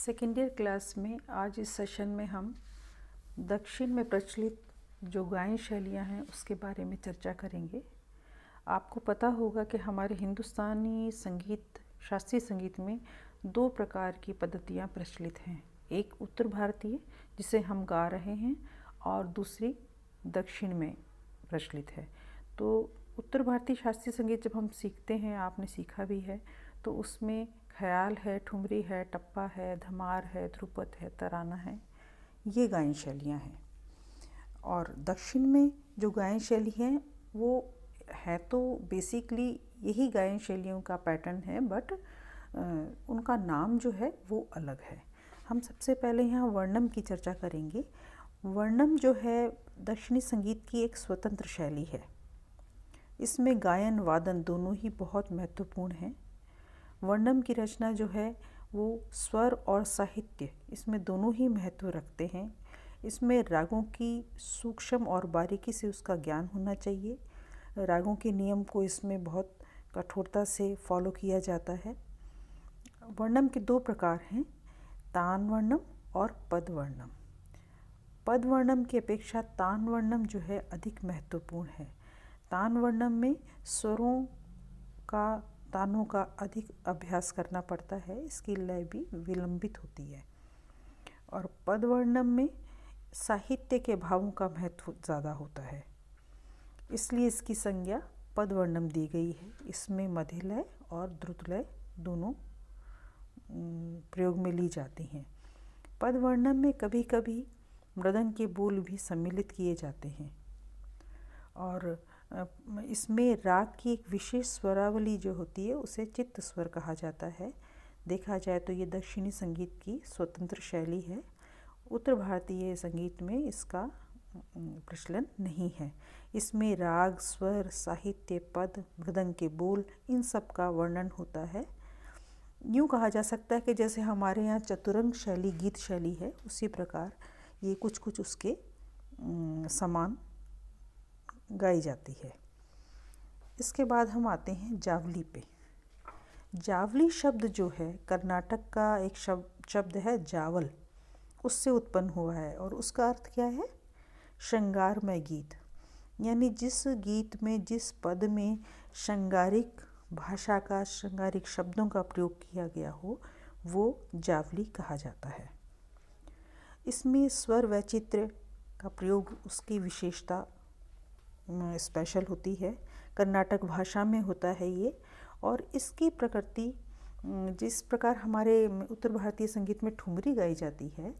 Second year class में आज इस सेशन में हम दक्षिण में प्रचलित जो गायन शैलियाँ हैं उसके बारे में चर्चा करेंगे। आपको पता होगा कि हमारे हिंदुस्तानी संगीत, शास्त्रीय संगीत में दो प्रकार की पद्धतियाँ प्रचलित हैं। एक उत्तर भारतीय जिसे हम गा रहे हैं और दूसरी दक्षिण में प्रचलित है। तो उत्तर भारतीय शास्त्रीय संगीत जब हम सीखते हैं, आपने सीखा भी है, तो उसमें ख्याल है, ठुमरी है, टप्पा है, धमार है, ध्रुपद है, तराना है, ये गायन शैलियाँ हैं। और दक्षिण में जो गायन शैली है वो है तो बेसिकली यही गायन शैलियों का पैटर्न है, बट उनका नाम जो है वो अलग है। हम सबसे पहले यहाँ वर्णम की चर्चा करेंगे। वर्णम जो है दक्षिणी संगीत की एक स्वतंत्र शैली है। इसमें गायन वादन दोनों ही बहुत महत्वपूर्ण हैं। वर्णम की रचना जो है वो स्वर और साहित्य इसमें दोनों ही महत्व रखते हैं। इसमें रागों की सूक्ष्म और बारीकी से उसका ज्ञान होना चाहिए। रागों के नियम को इसमें बहुत कठोरता से फॉलो किया जाता है। वर्णम के दो प्रकार हैं, तान वर्णम और पद वर्णम। पद वर्णम की अपेक्षा तान वर्णम जो है अधिक महत्वपूर्ण है। तान वर्णम में स्वरों का, तानों का अधिक अभ्यास करना पड़ता है, इसकी लय भी विलंबित होती है। और पद वर्णम में साहित्य के भावों का महत्व ज़्यादा होता है, इसलिए इसकी संज्ञा पद वर्णम दी गई है। इसमें मध्य लय और द्रुत लय दोनों प्रयोग में ली जाती हैं। पद वर्णम में कभी कभी मृदंग के बोल भी सम्मिलित किए जाते हैं और इसमें राग की एक विशेष स्वरावली जो होती है उसे चित्त स्वर कहा जाता है। देखा जाए तो ये दक्षिणी संगीत की स्वतंत्र शैली है। उत्तर भारतीय संगीत में इसका प्रचलन नहीं है। इसमें राग, स्वर, साहित्य, पद, मृदंग के बोल, इन सब का वर्णन होता है। यूँ कहा जा सकता है कि जैसे हमारे यहाँ चतुरंग शैली गीत शैली है, उसी प्रकार ये कुछ कुछ उसके समान गाई जाती है। इसके बाद हम आते हैं जावली पे। जावली शब्द जो है कर्नाटक का एक शब्द है जावल, उससे उत्पन्न हुआ है और उसका अर्थ क्या है? श्रृंगारमय गीत। यानी जिस गीत में, जिस पद में श्रृंगारिक भाषा का, श्रृंगारिक शब्दों का प्रयोग किया गया हो, वो जावली कहा जाता है। इसमें स्वर वैचित्र्य का प्रयोग उसकी विशेषता स्पेशल होती है। कर्नाटक भाषा में होता है ये, और इसकी प्रकृति जिस प्रकार हमारे उत्तर भारतीय संगीत में ठुमरी गाई जाती है,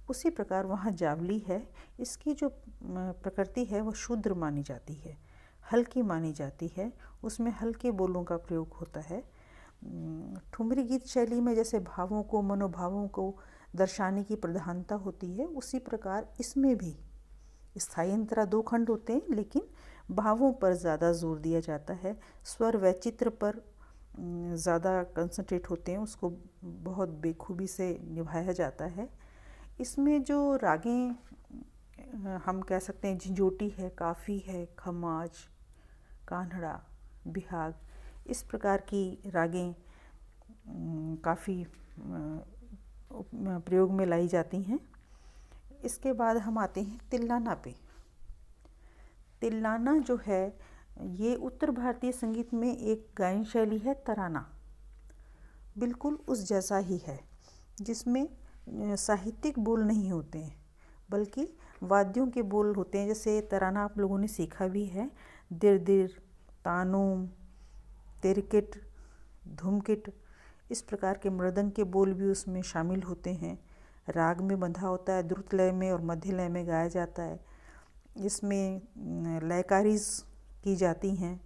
उसी प्रकार वहाँ जावली है। इसकी जो प्रकृति है वो शुद्र मानी जाती है, हल्की मानी जाती है। उसमें हल्के बोलों का प्रयोग होता है। ठुमरी गीत शैली में जैसे भावों को, मनोभावों को दर्शाने की प्रधानता होती है, उसी प्रकार इसमें भी स्थायी अंतरा दो खंड होते हैं, लेकिन भावों पर ज़्यादा जोर दिया जाता है। स्वर वैचित्र पर ज़्यादा कंसंट्रेट होते हैं, उसको बहुत बेखूबी से निभाया जाता है। इसमें जो रागें हम कह सकते हैं, झंझोटी है, काफ़ी है, खमाज, कान्हड़ा, बिहाग, इस प्रकार की रागें काफ़ी प्रयोग में लाई जाती हैं। इसके बाद हम आते हैं तिल्लाना पे। तिल्लाना जो है ये उत्तर भारतीय संगीत में एक गायन शैली है, तराना। बिल्कुल उस जैसा ही है, जिसमें साहित्यिक बोल नहीं होते हैं बल्कि वाद्यों के बोल होते हैं। जैसे तराना आप लोगों ने सीखा भी है, दिर दिर, तानूम, तिरकिट, धुमकिट, इस प्रकार के मृदंग के बोल भी उसमें शामिल होते हैं। राग में बंधा होता है, द्रुत लय में और मध्य लय में गाया जाता है। इसमें लयकारीज की जाती हैं।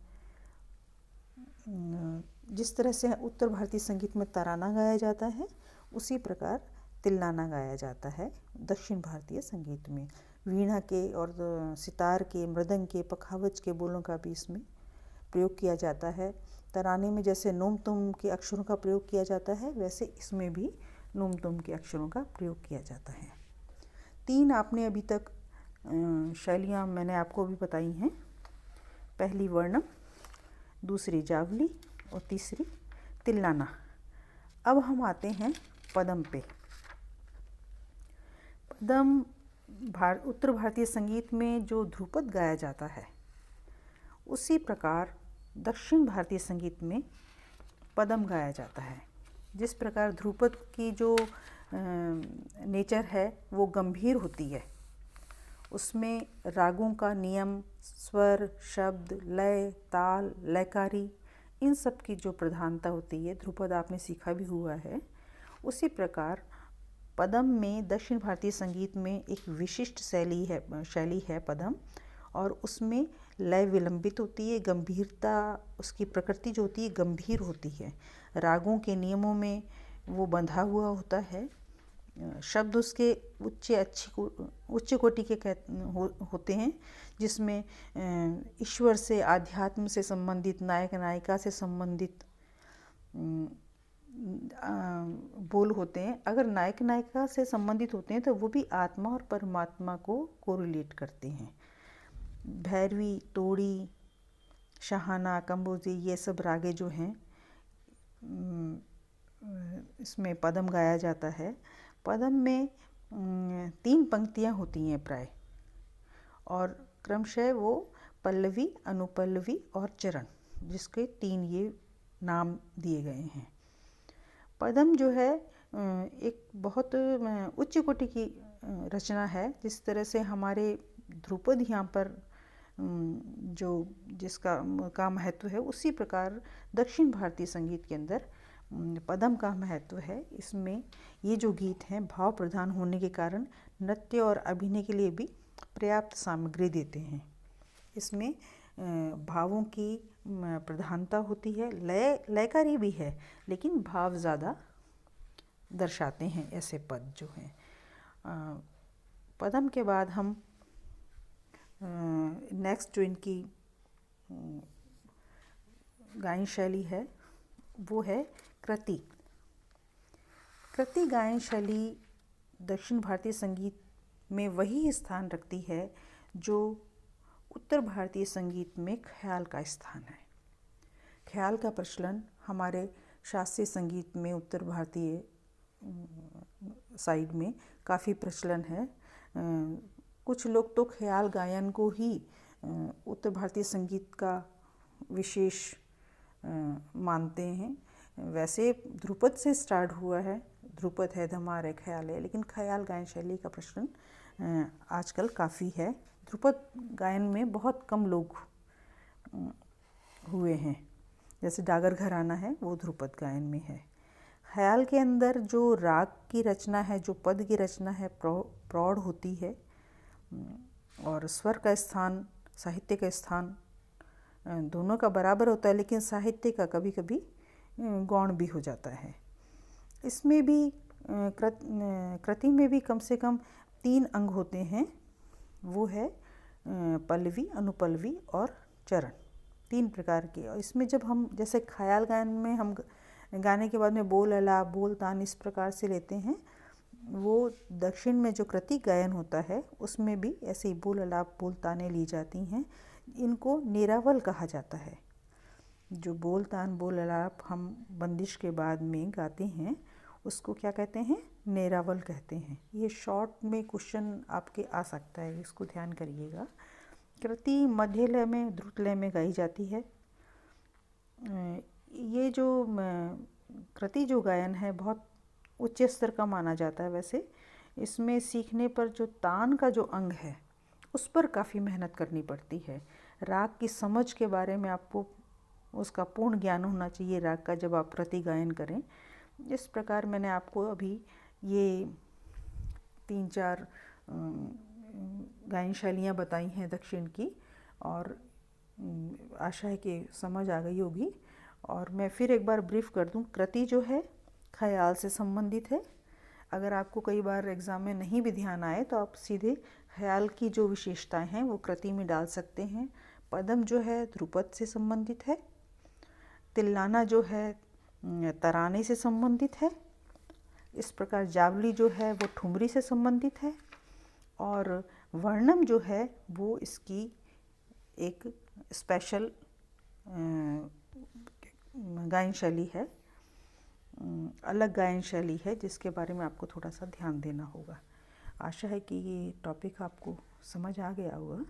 जिस तरह से उत्तर भारतीय संगीत में तराना गाया जाता है, उसी प्रकार तिल्लाना गाया जाता है दक्षिण भारतीय संगीत में। वीणा के और सितार के, मृदंग के, पखावज के बोलों का भी इसमें प्रयोग किया जाता है। तराने में जैसे नोम तुम के अक्षरों का प्रयोग किया जाता है, वैसे इसमें भी नोम तुम के अक्षरों का प्रयोग किया जाता है। तीन आपने अभी तक शैलियाँ मैंने आपको भी बताई हैं। पहली वर्णम, दूसरी जावली और तीसरी तिल्लाना। अब हम आते हैं पदम पे। पदम उत्तर भारतीय संगीत में जो ध्रुपद गाया जाता है, उसी प्रकार दक्षिण भारतीय संगीत में पदम गाया जाता है। जिस प्रकार ध्रुपद की जो नेचर है वो गंभीर होती है, उसमें रागों का नियम, स्वर, शब्द, लय, ताल, लयकारी, इन सब की जो प्रधानता होती है, ध्रुपद आपने सीखा भी हुआ है। उसी प्रकार पदम में, दक्षिण भारतीय संगीत में एक विशिष्ट शैली है पदम, और उसमें लय विलंबित होती है, गंभीरता, उसकी प्रकृति जो होती है गंभीर होती है। रागों के नियमों में वो बंधा हुआ होता है। शब्द उसके उच्च कोटि के होते हैं, जिसमें ईश्वर से, आध्यात्म से संबंधित, नायक नायिका से संबंधित बोल होते हैं। अगर नायक नायिका से संबंधित होते हैं तो वो भी आत्मा और परमात्मा को कोरिलेट करते हैं। भैरवी, तोड़ी, शाहाना, कंबोजी, ये सब रागे जो हैं इसमें पदम गाया जाता है। पदम में 3 पंक्तियाँ होती हैं प्राय, और क्रमशः वो पल्लवी, अनुपल्लवी और चरण, जिसके 3 ये नाम दिए गए हैं। पदम जो है एक बहुत उच्च कोटि की रचना है। जिस तरह से हमारे ध्रुपद यहाँ पर जिसका महत्व है, उसी प्रकार दक्षिण भारतीय संगीत के अंदर पदम का महत्व है। इसमें ये जो गीत हैं भाव प्रधान होने के कारण नृत्य और अभिनय के लिए भी पर्याप्त सामग्री देते हैं। इसमें भावों की प्रधानता होती है, लयकारी भी है, लेकिन भाव ज़्यादा दर्शाते हैं ऐसे पद जो हैं। पदम के बाद हम नेक्स्ट जो इनकी गायन शैली है वो है कृति। कृति गायन शैली दक्षिण भारतीय संगीत में वही स्थान रखती है जो उत्तर भारतीय संगीत में ख्याल का स्थान है। ख्याल का प्रचलन हमारे शास्त्रीय संगीत में उत्तर भारतीय साइड में काफ़ी प्रचलन है। कुछ लोग तो ख्याल गायन को ही उत्तर भारतीय संगीत का विशेष मानते हैं। वैसे ध्रुपद से स्टार्ट हुआ है, ध्रुपद है, धमार है, ख्याल है, लेकिन ख्याल गायन शैली का प्रचलन आजकल काफ़ी है। ध्रुपद गायन में बहुत कम लोग हुए हैं, जैसे डागर घराना है वो ध्रुपद गायन में है। ख्याल के अंदर जो राग की रचना है, जो पद की रचना है, प्रौढ़ होती है, और स्वर का स्थान, साहित्य का स्थान दोनों का बराबर होता है, लेकिन साहित्य का कभी कभी गौण भी हो जाता है। इसमें भी कृति में भी कम से कम 3 अंग होते हैं, वो है पल्लवी, अनुपल्लवी और चरण, 3 प्रकार के। और इसमें जब हम जैसे ख्याल गायन में हम गाने के बाद में बोल, अलाप, बोल, तान इस प्रकार से लेते हैं, वो दक्षिण में जो कृति गायन होता है उसमें भी ऐसे ही बोल, अलाप, बोल, तानें ली जाती हैं। इनको निरावल कहा जाता है। जो बोल, तान, बोल, अलाप हम बंदिश के बाद में गाते हैं उसको क्या कहते हैं? निरावल कहते हैं। ये शॉर्ट में क्वेश्चन आपके आ सकता है, इसको ध्यान करिएगा। कृति मध्य लय में, द्रुत लय में गाई जाती है। ये जो कृति जो गायन है बहुत उच्च स्तर का माना जाता है। वैसे इसमें सीखने पर जो तान का जो अंग है उस पर काफ़ी मेहनत करनी पड़ती है। राग की समझ के बारे में आपको उसका पूर्ण ज्ञान होना चाहिए राग का, जब आप कृति गायन करें। इस प्रकार मैंने आपको अभी ये 3-4 गायन शैलियाँ बताई हैं दक्षिण की, और आशा है कि समझ आ गई होगी। और मैं फिर एक बार ब्रीफ कर दूं, कृति जो है ख्याल से संबंधित है। अगर आपको कई बार एग्ज़ाम में नहीं भी ध्यान आए तो आप सीधे ख्याल की जो विशेषताएं हैं वो कृति में डाल सकते हैं। पदम जो है ध्रुपद से संबंधित है। तिल्लाना जो है तराने से संबंधित है। इस प्रकार जावली जो है वो ठुमरी से संबंधित है। और वर्णम जो है वो इसकी एक स्पेशल गायन शैली है, अलग गायन शैली है, जिसके बारे में आपको थोड़ा सा ध्यान देना होगा। आशा है कि ये टॉपिक आपको समझ आ गया होगा।